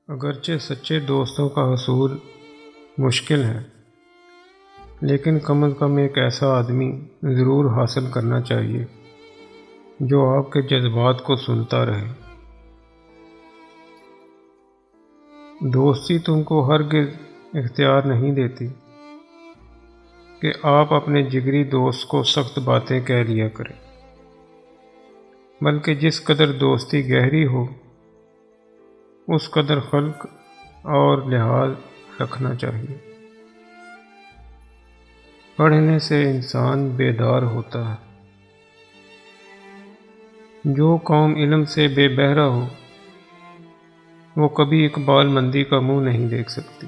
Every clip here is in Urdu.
اگرچہ سچے دوستوں کا حصول مشکل ہے، لیکن کم از کم ایک ایسا آدمی ضرور حاصل کرنا چاہیے جو آپ کے جذبات کو سنتا رہے۔ دوستی تم کو ہرگز اختیار نہیں دیتی کہ آپ اپنے جگری دوست کو سخت باتیں کہہ لیا کریں، بلکہ جس قدر دوستی گہری ہو اس قدر خلق اور لحاظ رکھنا چاہیے۔ پڑھنے سے انسان بیدار ہوتا ہے۔ جو قوم علم سے بے بہرہ ہو وہ کبھی اقبال مندی کا منہ نہیں دیکھ سکتی۔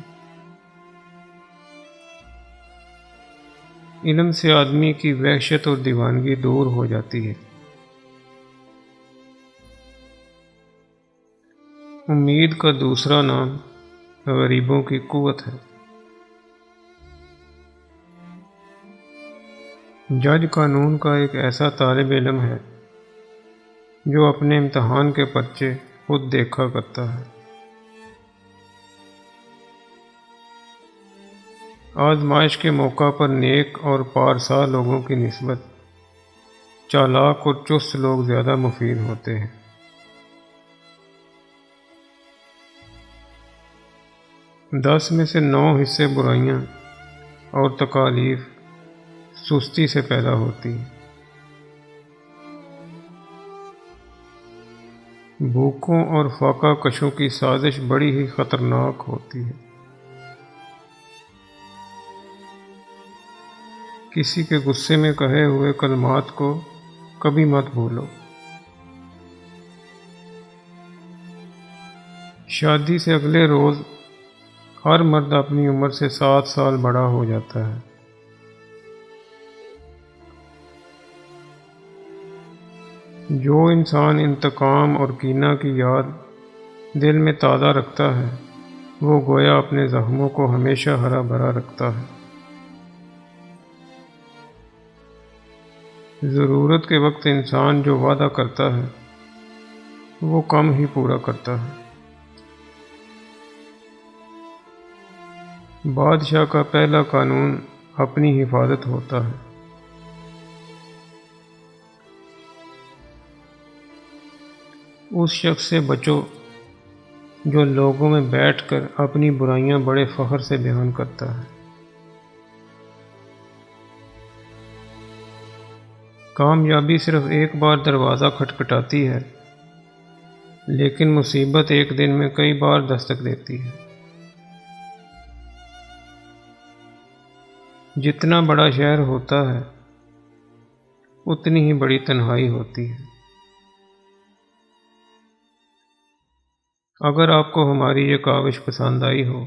علم سے آدمی کی وحشت اور دیوانگی دور ہو جاتی ہے۔ امید کا دوسرا نام غریبوں کی قوت ہے۔ جج قانون کا ایک ایسا طالب علم ہے جو اپنے امتحان کے پرچے خود دیکھا کرتا ہے۔ آزمائش کے موقع پر نیک اور پارسا لوگوں کی نسبت چالاک اور چست لوگ زیادہ مفید ہوتے ہیں۔ 10 میں سے 9 حصے برائیاں اور تکالیف سستی سے پیدا ہوتی ہیں۔ بھوکوں اور فاقہ کشوں کی سازش بڑی ہی خطرناک ہوتی ہے۔ کسی کے غصے میں کہے ہوئے کلمات کو کبھی مت بھولو۔ شادی سے اگلے روز ہر مرد اپنی عمر سے 7 سال بڑا ہو جاتا ہے۔ جو انسان انتقام اور کینہ کی یاد دل میں تازہ رکھتا ہے وہ گویا اپنے زخموں کو ہمیشہ ہرا بھرا رکھتا ہے۔ ضرورت کے وقت انسان جو وعدہ کرتا ہے وہ کم ہی پورا کرتا ہے۔ بادشاہ کا پہلا قانون اپنی حفاظت ہوتا ہے۔ اس شخص سے بچو جو لوگوں میں بیٹھ کر اپنی برائیاں بڑے فخر سے بیان کرتا ہے۔ کامیابی صرف ایک بار دروازہ کھٹکھٹاتی ہے، لیکن مصیبت ایک دن میں کئی بار دستک دیتی ہے۔ جتنا بڑا شہر ہوتا ہے اتنی ہی بڑی تنہائی ہوتی ہے۔ اگر آپ کو ہماری یہ کاوش پسند آئی ہو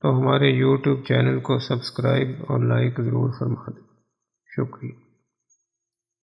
تو ہمارے YouTube چینل کو سبسکرائب اور لائک ضرور فرما دیں۔ شکریہ۔